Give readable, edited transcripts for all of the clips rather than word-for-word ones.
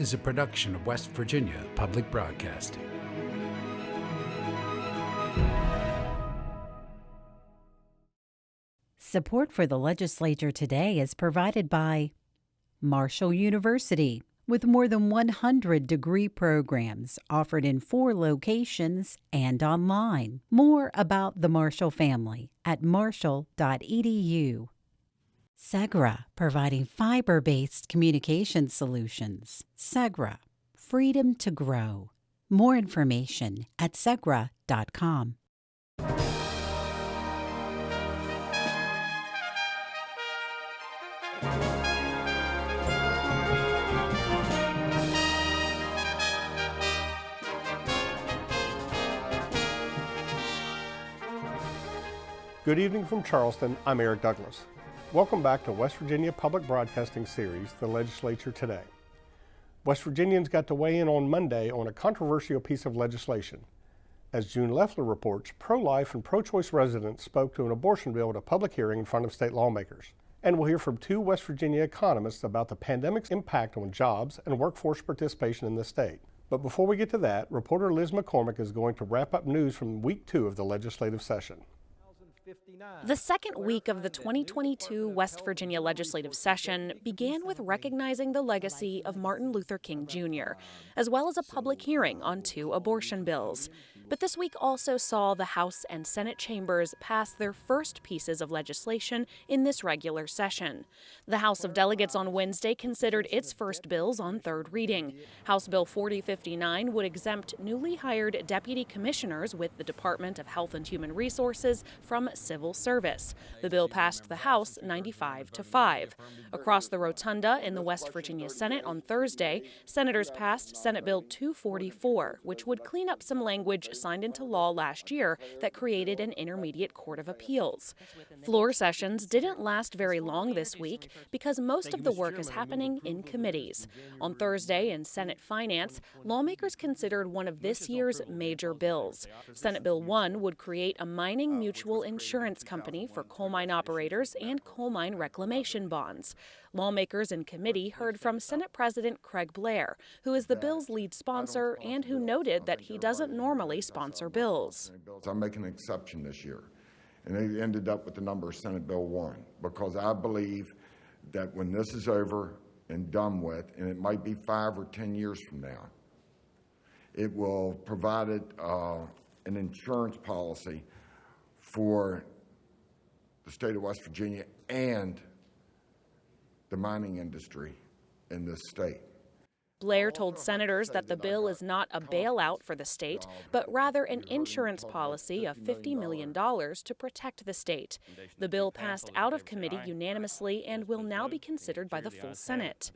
is a production of West Virginia Public Broadcasting. Support for the Legislature today is provided by Marshall University, with more than 100 degree programs offered in 4 locations and online. More about the Marshall family at marshall.edu. Segra, providing fiber-based communication solutions. Segra, freedom to grow. More information at segra.com. Good evening from Charleston. I'm Eric Douglas. Welcome back to West Virginia Public Broadcasting Series, The Legislature Today. West Virginians got to weigh in on Monday on a controversial piece of legislation. As June Leffler reports, pro-life and pro-choice residents spoke to an abortion bill at a public hearing in front of state lawmakers. And we'll hear from 2 West Virginia economists about the pandemic's impact on jobs and workforce participation in the state. But before we get to that, reporter Liz McCormick is going to wrap up news from week 2 of the legislative session. The second week of the 2022 West Virginia legislative session began with recognizing the legacy of Martin Luther King Jr., as well as a public hearing on 2 abortion bills. But this week also saw the House and Senate chambers pass their first pieces of legislation in this regular session. The House of Delegates on Wednesday considered its first bills on third reading. House Bill 4059 would exempt newly hired deputy commissioners with the Department of Health and Human Resources from civil service. The bill passed the House 95-5. Across the rotunda in the West Virginia Senate on Thursday, senators passed Senate Bill 244, which would clean up some language signed into law last year that created an intermediate court of appeals. Floor sessions didn't last very long this week because most of the work is happening in committees. On Thursday in Senate Finance, lawmakers considered one of this year's major bills. Senate Bill 1 would create a mining mutual insurance company for coal mine operators and coal mine reclamation bonds. Lawmakers in committee heard from Senate President Craig Blair, who is the bill's lead sponsor and who noted that he doesn't normally sponsor bills. I'm making an exception this year, and they ended up with the number Senate Bill 1, because I believe that when this is over and done with, and it might be 5 or 10 years from now, it will provide an insurance policy for the state of West Virginia and the mining industry in this state. Blair told senators that the bill is not a bailout for the state, but rather an insurance policy of $50 million to protect the state. The bill passed out of committee unanimously and will now be considered by the full Senate.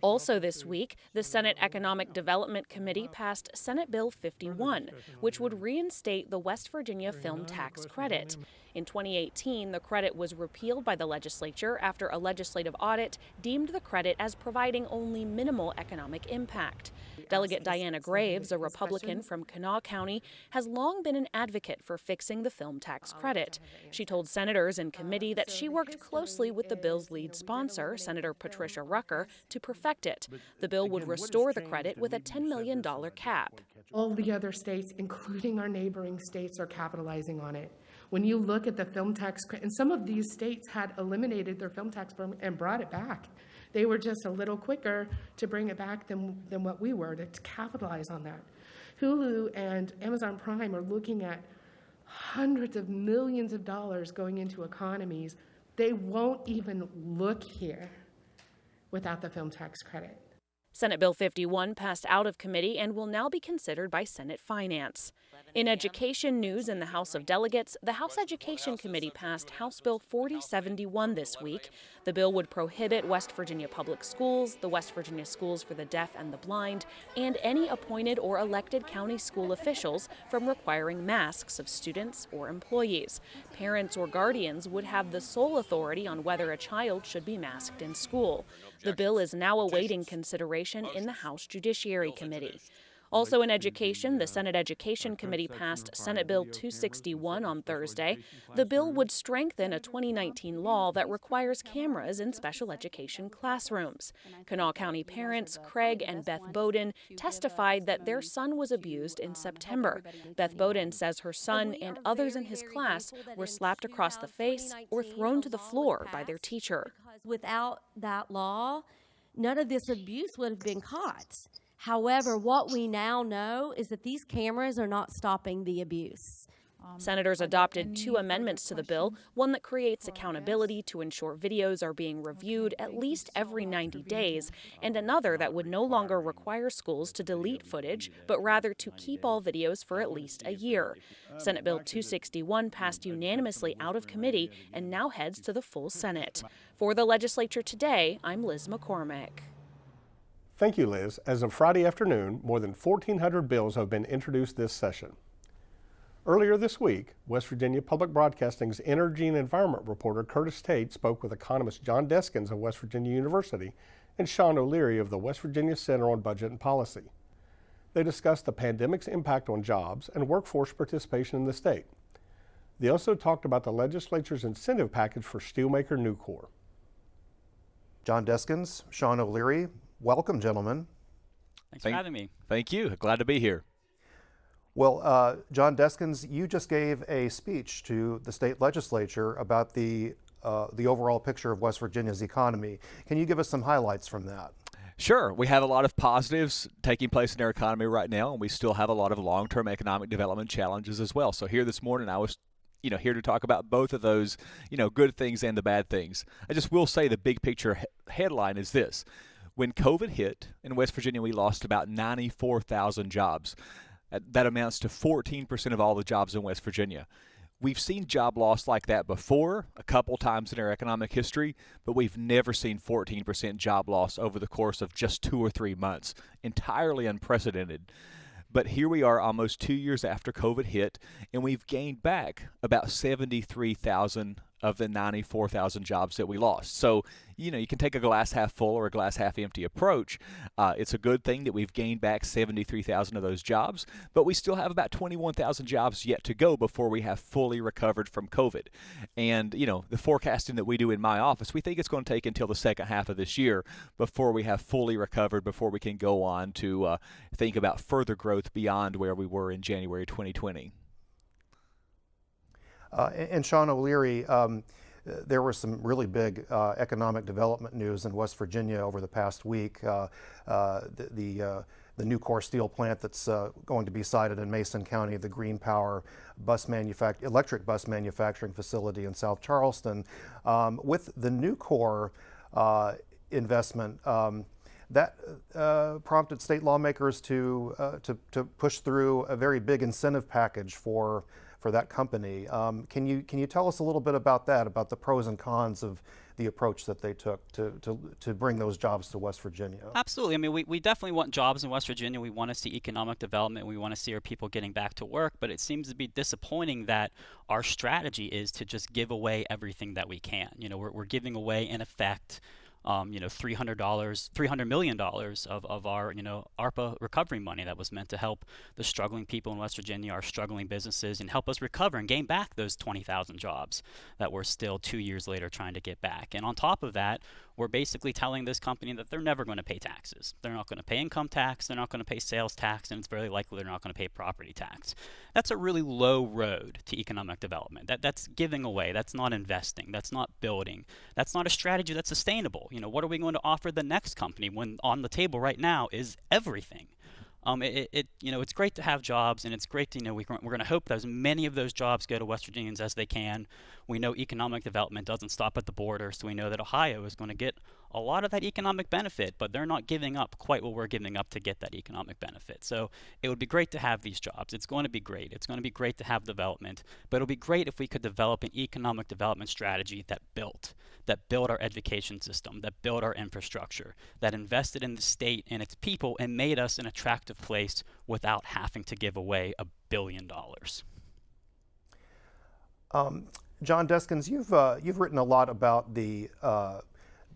Also this week, the Senate Economic Development Committee passed Senate Bill 51, which would reinstate the West Virginia Film Tax Credit. In 2018, the credit was repealed by the legislature after a legislative audit deemed the credit as providing only minimal economic impact. Delegate Diana Graves, a Republican from Kanawha County, has long been an advocate for fixing the film tax credit. She told senators in committee that she worked closely with the bill's lead sponsor, Senator Patricia Rucker, to perfect it. The bill would restore the credit with a $10 million cap. All the other states, including our neighboring states, are capitalizing on it. When you look at the film tax credit, and some of these states had eliminated their film tax program and brought it back. They were just a little quicker to bring it back than what we were to capitalize on that. Hulu and Amazon Prime are looking at hundreds of millions of dollars going into economies. They won't even look here without the film tax credit. Senate Bill 51 passed out of committee and will now be considered by Senate Finance. In education news in the House of Delegates, the House Education Committee passed House Bill 4071 this week. The bill would prohibit West Virginia public schools, the West Virginia Schools for the Deaf and the Blind, and any appointed or elected county school officials from requiring masks of students or employees. Parents or guardians would have the sole authority on whether a child should be masked in school. The bill is now awaiting consideration in the House Judiciary Committee. Also in education, the Senate Education Committee passed Senate Bill 261 on Thursday. The bill would strengthen a 2019 law that requires cameras in special education classrooms. Kanawha County parents Craig and Beth Bowden testified that their son was abused in September. Beth Bowden says her son and others in his class were slapped across the face or thrown to the floor by their teacher. Without that law, none of this abuse would have been caught. However, what we now know is that these cameras are not stopping the abuse. Senators adopted 2 amendments to the bill, one that creates accountability to ensure videos are being reviewed at least every 90 days, and another that would no longer require schools to delete footage, but rather to keep all videos for at least a year. Senate Bill 261 passed unanimously out of committee and now heads to the full Senate. For the Legislature Today, I'm Liz McCormick. Thank you, Liz. As of Friday afternoon, more than 1,400 bills have been introduced this session. Earlier this week, West Virginia Public Broadcasting's Energy and Environment reporter Curtis Tate spoke with economist John Deskins of West Virginia University and Sean O'Leary of the West Virginia Center on Budget and Policy. They discussed the pandemic's impact on jobs and workforce participation in the state. They also talked about the legislature's incentive package for steelmaker Nucor. John Deskins, Sean O'Leary, welcome, gentlemen. Thanks for having me. Thank you. Glad to be here. Well, John Deskins, you just gave a speech to the state legislature about the overall picture of West Virginia's economy. Can you give us some highlights from that? Sure. We have a lot of positives taking place in our economy right now, and we still have a lot of long-term economic development challenges as well. So here this morning, I was here to talk about both of those, good things and the bad things. I just will say the big picture headline is this. When COVID hit in West Virginia, we lost about 94,000 jobs. That amounts to 14% of all the jobs in West Virginia. We've seen job loss like that before, a couple times in our economic history, but we've never seen 14% job loss over the course of just 2 or 3 months. Entirely unprecedented. But here we are almost 2 years after COVID hit, and we've gained back about 73,000 of the 94,000 jobs that we lost. So, you can take a glass half full or a glass half empty approach. It's a good thing that we've gained back 73,000 of those jobs, but we still have about 21,000 jobs yet to go before we have fully recovered from COVID. And, the forecasting that we do in my office, we think it's going to take until the second half of this year before we have fully recovered, before we can go on to think about further growth beyond where we were in January 2020. And Sean O'Leary, there was some really big economic development news in West Virginia over the past week. The Nucor steel plant that's going to be sited in Mason County, the Green Power electric bus manufacturing facility in South Charleston. With the Nucor investment, that prompted state lawmakers to push through a very big incentive package for that company. Can you tell us a little bit about that, about the pros and cons of the approach that they took to bring those jobs to West Virginia? Absolutely. I mean, we definitely want jobs in West Virginia. We want to see economic development. We want to see our people getting back to work. But it seems to be disappointing that our strategy is to just give away everything that we can. We're giving away, in effect, $300 million of our, ARPA recovery money that was meant to help the struggling people in West Virginia, our struggling businesses, and help us recover and gain back those 20,000 jobs that we're still 2 years later trying to get back. And on top of that, we're basically telling this company that they're never going to pay taxes. They're not going to pay income tax, they're not going to pay sales tax, and it's very likely they're not going to pay property tax. That's a really low road to economic development. That's giving away. That's not investing. That's not building. That's not a strategy that's sustainable. What are we going to offer the next company when on the table right now is everything? It's great to have jobs, and it's great to, we're going to hope that as many of those jobs go to West Virginians as they can. We know economic development doesn't stop at the border, so we know that Ohio is going to get a lot of that economic benefit, but they're not giving up quite what we're giving up to get that economic benefit. So it would be great to have these jobs. It's going to be great. It's going to be great to have development, but it'll be great if we could develop an economic development strategy that built our education system, that built our infrastructure, that invested in the state and its people and made us an attractive place without having to give away $1 billion. John Deskins, you've written a lot about the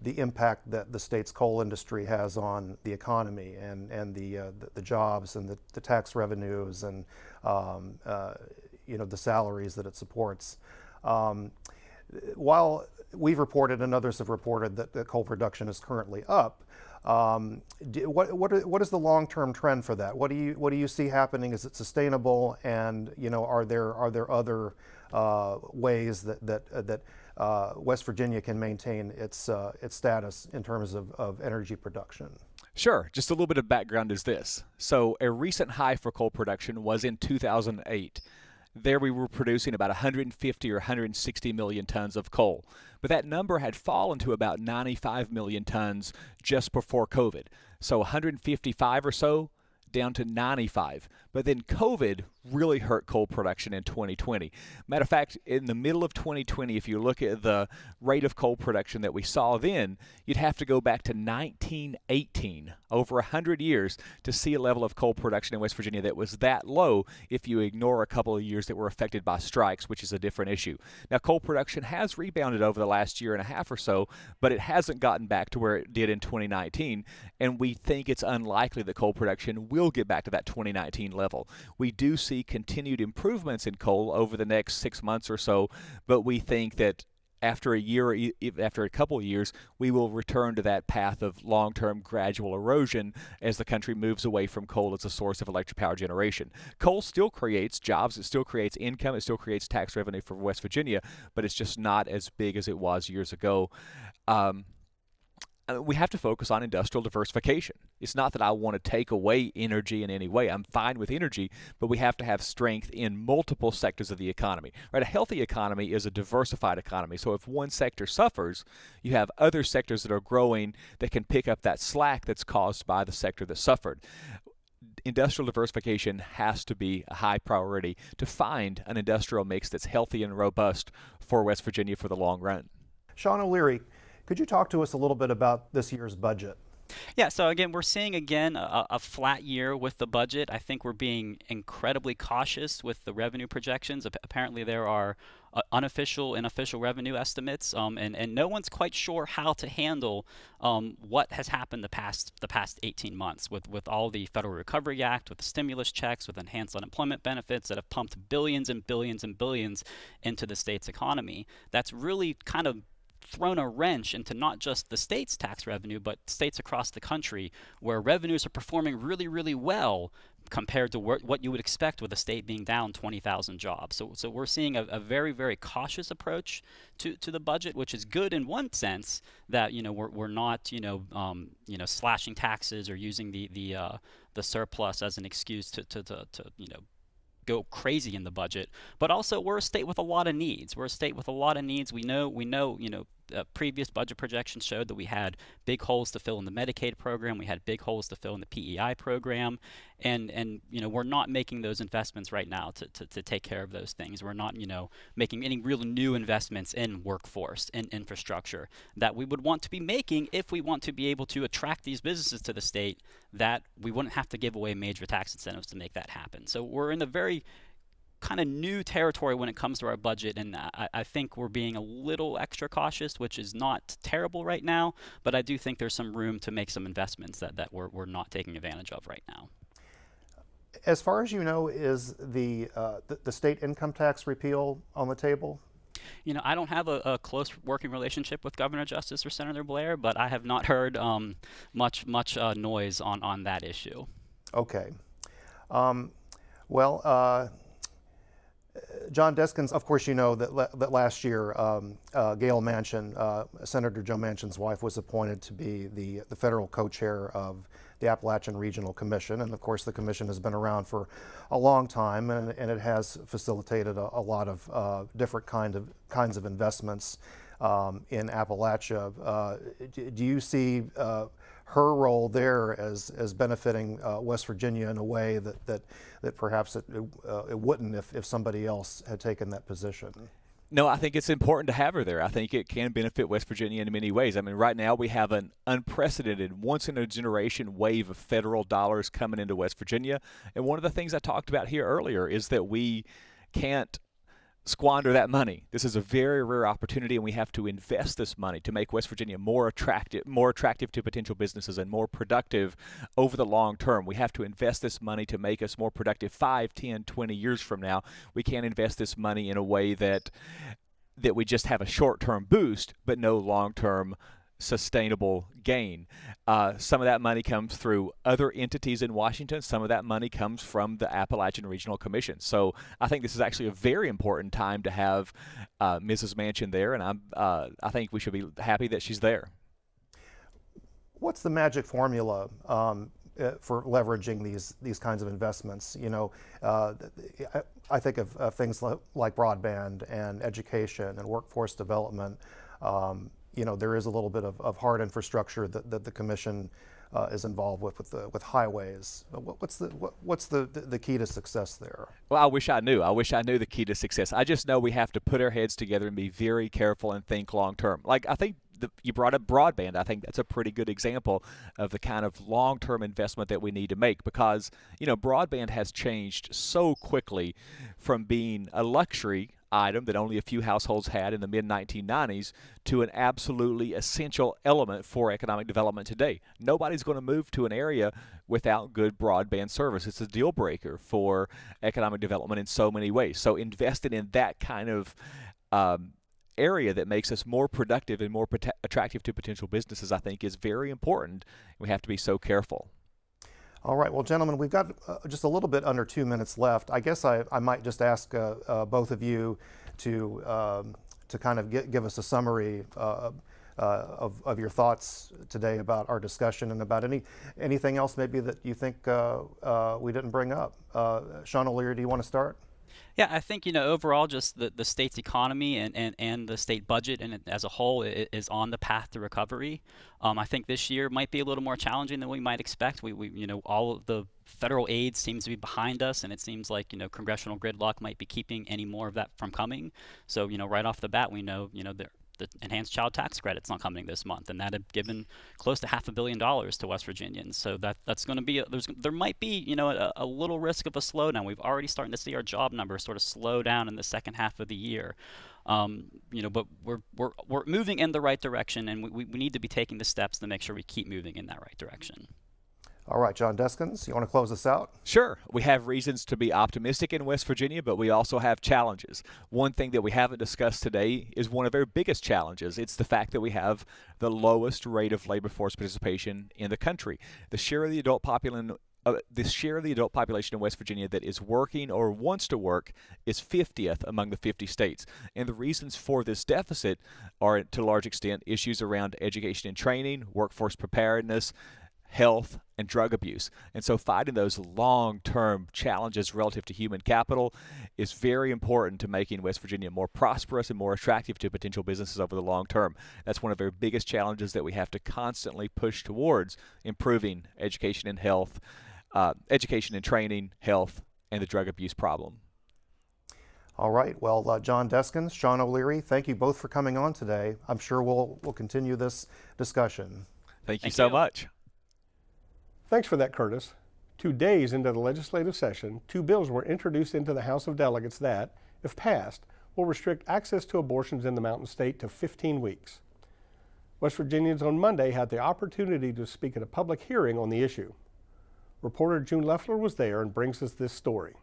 the impact that the state's coal industry has on the economy and the jobs and the tax revenues and the salaries that it supports. While we've reported and others have reported that coal production is currently up, what is the long-term trend for that? What do you see happening? Is it sustainable? And are there other ways that West Virginia can maintain its status in terms of energy production? Sure. Just a little bit of background is this. So a recent high for coal production was in 2008. There we were producing about 150 or 160 million tons of coal. But that number had fallen to about 95 million tons just before COVID. So 155 or so down to 95. But then COVID really hurt coal production in 2020. Matter of fact, in the middle of 2020, if you look at the rate of coal production that we saw then, you'd have to go back to 1918, over 100 years, to see a level of coal production in West Virginia that was that low if you ignore a couple of years that were affected by strikes, which is a different issue. Now, coal production has rebounded over the last year and a half or so, but it hasn't gotten back to where it did in 2019, and we think it's unlikely that coal production will get back to that 2019 level. We do see continued improvements in coal over the next 6 months or so, but we think that after a couple of years, we will return to that path of long-term gradual erosion as the country moves away from coal as a source of electric power generation. Coal still creates jobs, it still creates income, it still creates tax revenue for West Virginia, but it's just not as big as it was years ago. We have to focus on industrial diversification. It's not that I want to take away energy in any way. I'm fine with energy, but we have to have strength in multiple sectors of the economy. Right? A healthy economy is a diversified economy. So if one sector suffers, you have other sectors that are growing that can pick up that slack that's caused by the sector that suffered. Industrial diversification has to be a high priority to find an industrial mix that's healthy and robust for West Virginia for the long run. Sean O'Leary, could you talk to us a little bit about this year's budget? Yeah, so again, we're seeing a flat year with the budget. I think we're being incredibly cautious with the revenue projections. Apparently there are unofficial and official revenue estimates, and no one's quite sure how to handle what has happened the past 18 months with all the Federal Recovery Act, with the stimulus checks, with enhanced unemployment benefits that have pumped billions and billions and billions into the state's economy. That's really kind of thrown a wrench into not just the state's tax revenue, but states across the country where revenues are performing really, really well compared to what you would expect with a state being down 20,000 jobs. So we're seeing a very, very cautious approach to the budget, which is good in one sense that we're not slashing taxes or using the surplus as an excuse to go crazy in the budget, but also we're a state with a lot of needs. We know, previous budget projections showed that we had big holes to fill in the Medicaid program. We had big holes to fill in the PEI program. And we're not making those investments right now to take care of those things. We're not, making any real new investments in workforce and infrastructure that we would want to be making if we want to be able to attract these businesses to the state, that we wouldn't have to give away major tax incentives to make that happen. So we're in a very kind of new territory when it comes to our budget, and I think we're being a little extra cautious, which is not terrible right now, but I do think there's some room to make some investments that we're not taking advantage of right now. As far as you know, is the state income tax repeal on the table? I don't have a close working relationship with Governor Justice or Senator Blair, but I have not heard much noise on that issue. Okay. John Deskins, of course, that last year Gail Manchin, Senator Joe Manchin's wife, was appointed to be the federal co-chair of the Appalachian Regional Commission. And of course, the commission has been around for a long time, and it has facilitated a lot of different kinds of investments in Appalachia. Do you see her role there as benefiting West Virginia in a way that perhaps it wouldn't if somebody else had taken that position? No, I think it's important to have her there. I think it can benefit West Virginia in many ways. I mean, right now we have an unprecedented, once-in-a-generation wave of federal dollars coming into West Virginia. And one of the things I talked about here earlier is that we can't squander that money. This is a very rare opportunity, and we have to invest this money to make West Virginia more attractive to potential businesses and more productive over the long term. We have to invest this money to make us more productive 5, 10, 20 years from now. We can't invest this money in a way that we just have a short-term boost but no long-term sustainable gain. Some of that money comes through other entities in Washington. Some of that money comes from the Appalachian Regional Commission. So I think this is actually a very important time to have Mrs. Manchin there, and I think we should be happy that she's there. What's the magic formula for leveraging these kinds of investments? You know, I think of things like broadband and education and workforce development. You know, there is a little bit of hard infrastructure that the commission is involved with highways. What's the key to success there? Well, I wish I knew. I wish I knew the key to success. I just know we have to put our heads together and be very careful and think long term. Like, I think you brought up broadband. I think that's a pretty good example of the kind of long-term investment that we need to make, because, you know, broadband has changed so quickly from being a luxury item that only a few households had in the mid-1990s to an absolutely essential element for economic development today. Nobody's going to move to an area without good broadband service. It's a deal breaker for economic development in so many ways. So investing in that kind of area that makes us more productive and more attractive to potential businesses, I think, is very important. We have to be so careful. All right, well, gentlemen, we've got just a little bit under 2 minutes left. I guess I might just ask both of you to kind of give us a summary of your thoughts today about our discussion and about anything else maybe that you think we didn't bring up. Sean O'Leary, do you want to start? Yeah, I think, you know, overall, just the state's economy and the state budget and as a whole is on the path to recovery. I think this year might be a little more challenging than we might expect. We you know, all of the federal aid seems to be behind us, and it seems like, you know, congressional gridlock might be keeping any more of that from coming. So, you know, right off the bat, we know, you know, the enhanced child tax credit's not coming this month, and that had given close to $500 million to West Virginians. So that's going to be there might be, you know, a little risk of a slowdown. We've already starting to see our job numbers sort of slow down in the second half of the year. You know, but we're moving in the right direction, and we need to be taking the steps to make sure we keep moving in that right direction. All right, John Deskins, you want to close us out? Sure. We have reasons to be optimistic in West Virginia, but we also have challenges. One thing that we haven't discussed today is one of our biggest challenges. It's the fact that we have the lowest rate of labor force participation in the country. The share of the adult population in West Virginia that is working or wants to work is 50th among the 50 states. And the reasons for this deficit are, to a large extent, issues around education and training, workforce preparedness, health, and drug abuse. And so fighting those long-term challenges relative to human capital is very important to making West Virginia more prosperous and more attractive to potential businesses over the long term. That's one of our biggest challenges that we have to constantly push towards improving education and health, education and training, health, and the drug abuse problem. All right. Well, John Deskins, Sean O'Leary, thank you both for coming on today. I'm sure we'll continue this discussion. Thank you so much. Thanks for that, Curtis. 2 days into the legislative session, 2 bills were introduced into the House of Delegates that, if passed, will restrict access to abortions in the Mountain State to 15 weeks. West Virginians on Monday had the opportunity to speak at a public hearing on the issue. Reporter June Leffler was there and brings us this story.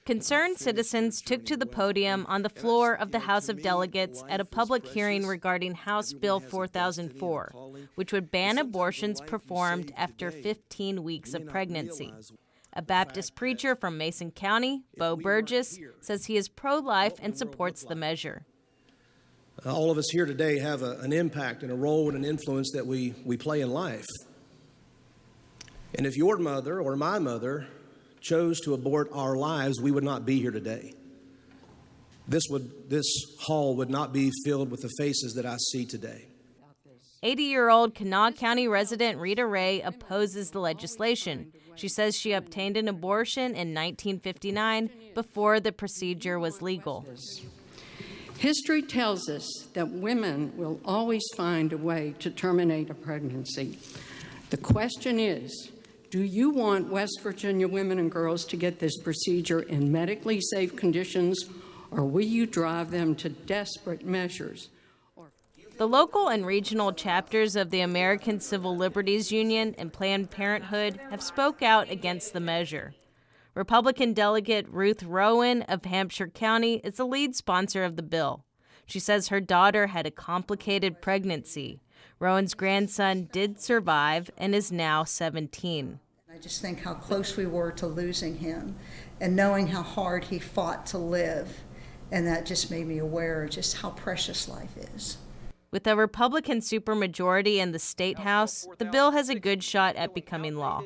Concerned citizens took to the podium on the floor of the House of Delegates at a public hearing regarding House Bill 4004, which would ban abortions performed after 15 weeks of pregnancy. A Baptist preacher from Mason County, Bo Burgess, says he is pro-life and supports the measure. All of us here today have an impact and a role and an influence that we play in life. And if your mother or my mother chose to abort our lives, we would not be here today. This hall would not be filled with the faces that I see today. 80-year-old Kanawha County resident Rita Ray opposes the legislation. She says she obtained an abortion in 1959 before the procedure was legal. History tells us that women will always find a way to terminate a pregnancy. The question is, do you want West Virginia women and girls to get this procedure in medically safe conditions, or will you drive them to desperate measures? The local and regional chapters of the American Civil Liberties Union and Planned Parenthood have spoke out against the measure. Republican delegate Ruth Rowan of Hampshire County is the lead sponsor of the bill. She says her daughter had a complicated pregnancy. Rowan's grandson did survive and is now 17. I just think how close we were to losing him and knowing how hard he fought to live. And that just made me aware of just how precious life is. With a Republican supermajority in the State House, the bill has a good shot at becoming law.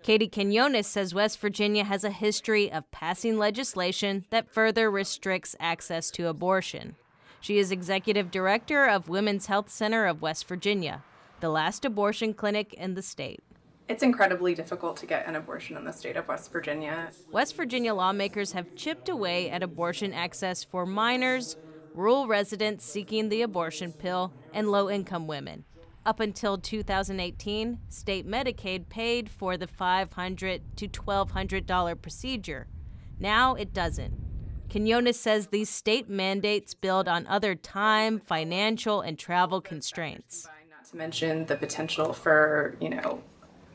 Katie Quinones says West Virginia has a history of passing legislation that further restricts access to abortion. She is executive director of Women's Health Center of West Virginia, the last abortion clinic in the state. It's incredibly difficult to get an abortion in the state of West Virginia. West Virginia lawmakers have chipped away at abortion access for minors, rural residents seeking the abortion pill, and low-income women. Up until 2018, state Medicaid paid for the $500 to $1,200 procedure. Now it doesn't. Quinones says these state mandates build on other time, financial, and travel constraints. Not to mention the potential for,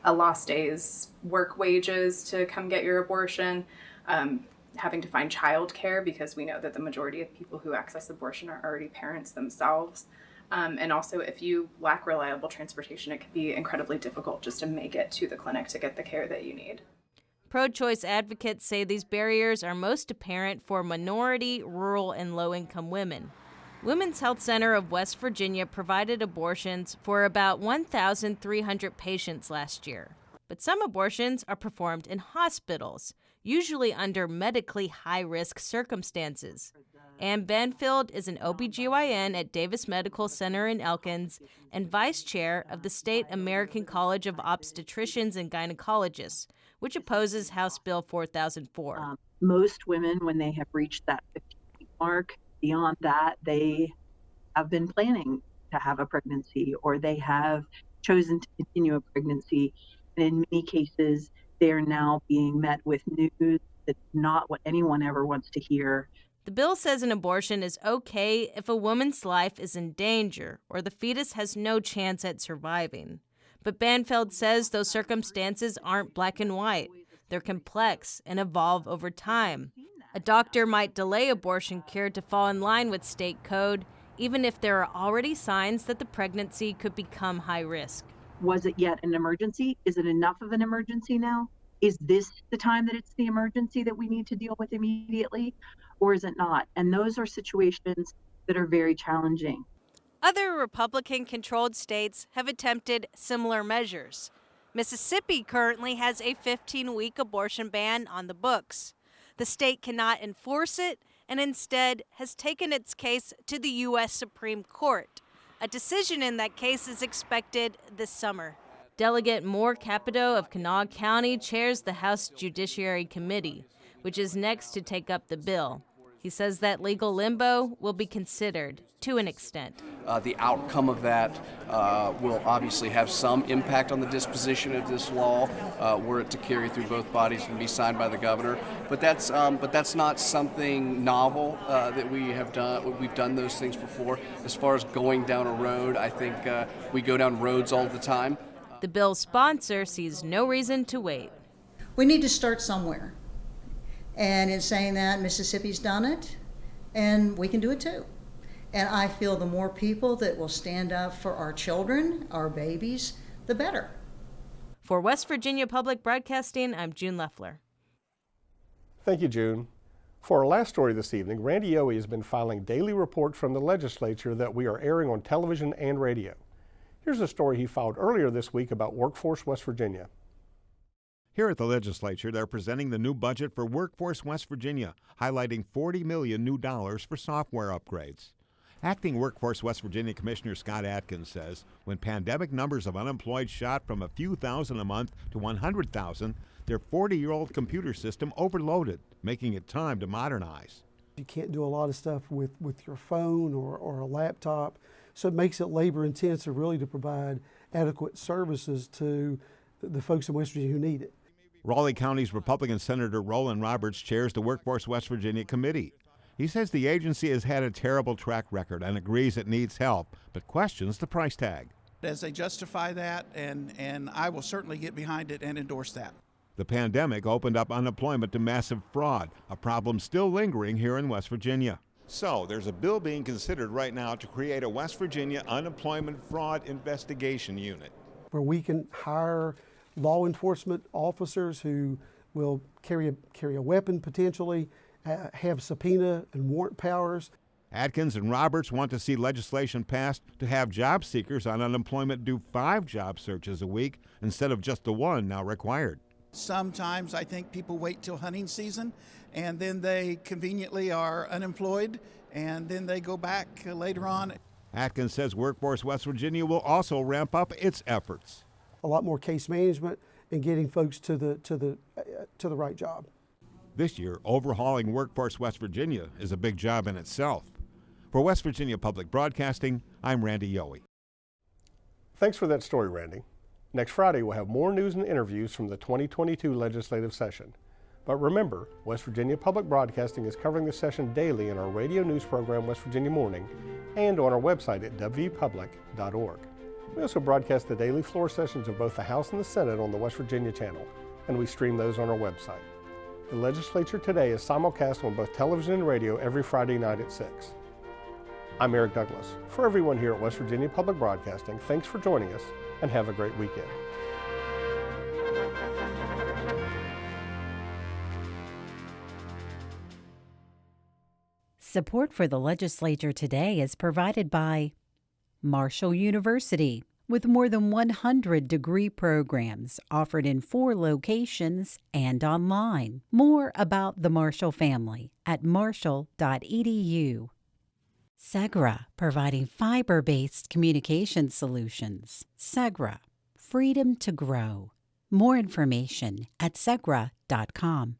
a lost day's work wages to come get your abortion, having to find childcare because we know that the majority of people who access abortion are already parents themselves. And also, if you lack reliable transportation, it can be incredibly difficult just to make it to the clinic to get the care that you need. Pro-choice advocates say these barriers are most apparent for minority, rural, and low-income women. Women's Health Center of West Virginia provided abortions for about 1,300 patients last year. But some abortions are performed in hospitals, usually under medically high-risk circumstances. Ann Banfield is an OBGYN at Davis Medical Center in Elkins and vice chair of the State American College of Obstetricians and Gynecologists, which opposes House Bill 4004. Most women, when they have reached that 15-week mark, beyond that, they have been planning to have a pregnancy or they have chosen to continue a pregnancy. And in many cases, they are now being met with news that's not what anyone ever wants to hear. The bill says an abortion is okay if a woman's life is in danger or the fetus has no chance at surviving. But Banfield says those circumstances aren't black and white. They're complex and evolve over time. A doctor might delay abortion care to fall in line with state code, even if there are already signs that the pregnancy could become high risk. Was it yet an emergency? Is it enough of an emergency now? Is this the time that it's the emergency that we need to deal with immediately, or is it not? And those are situations that are very challenging. Other Republican-controlled states have attempted similar measures. Mississippi currently has a 15-week abortion ban on the books. The state cannot enforce it and instead has taken its case to the U.S. Supreme Court. A decision in that case is expected this summer. Delegate Moore Capito of Kanawha County chairs the House Judiciary Committee, which is next to take up the bill. He says that legal limbo will be considered to an extent. The outcome of that will obviously have some impact on the disposition of this law, were it to carry through both bodies and be signed by the governor. But that's not something novel that we have done. We've done those things before. As far as going down a road, I think we go down roads all the time. The bill's sponsor sees no reason to wait. We need to start somewhere. And in saying that, Mississippi's done it, and we can do it too. And I feel the more people that will stand up for our children, our babies, the better. For West Virginia Public Broadcasting, I'm June Leffler. Thank you, June. For our last story this evening, Randy Yohe has been filing daily reports from the legislature that we are airing on television and radio. Here's a story he filed earlier this week about Workforce West Virginia. Here at the legislature, they're presenting the new budget for Workforce West Virginia, highlighting $40 million new dollars for software upgrades. Acting Workforce West Virginia Commissioner Scott Atkins says when pandemic numbers of unemployed shot from a few thousand a month to 100,000, their 40-year-old computer system overloaded, making it time to modernize. You can't do a lot of stuff with your phone or a laptop, so it makes it labor intensive really to provide adequate services to the folks in West Virginia who need it. Raleigh County's Republican Senator Roland chairs the Workforce West Virginia Committee. He says the agency has had a terrible track record and agrees it needs help, but questions the price tag. As they justify that, and I will certainly get behind it and endorse that. The pandemic opened up unemployment to massive fraud, a problem still lingering here in West Virginia. So there's a bill being considered right now to create a West Virginia unemployment fraud investigation unit, where we can hire law enforcement officers who will carry a weapon potentially, have subpoena and warrant powers. Atkins and Roberts want to see legislation passed to have job seekers on unemployment do 5 job searches a week instead of just the 1 now required. Sometimes I think people wait till hunting season and then they conveniently are unemployed and then they go back later on. Atkins says Workforce West Virginia will also ramp up its efforts. A lot more case management and getting folks to the right job. This year, overhauling Workforce West Virginia is a big job in itself. For West Virginia Public Broadcasting, I'm Randy Yohe. Thanks for that story, Randy. Next Friday, we'll have more news and interviews from the 2022 legislative session. But remember, West Virginia Public Broadcasting is covering the session daily in our radio news program, West Virginia Morning, and on our website at wpublic.org. We also broadcast the daily floor sessions of both the House and the Senate on the West Virginia channel, and we stream those on our website. The Legislature Today is simulcast on both television and radio every Friday night at 6. I'm Eric Douglas. For everyone here at West Virginia Public Broadcasting, thanks for joining us and have a great weekend. Support for the Legislature Today is provided by Marshall University, with more than 100 degree programs offered in 4 locations and online. More about the Marshall family at marshall.edu. Segra, providing fiber-based communication solutions. Segra, freedom to grow. More information at segra.com.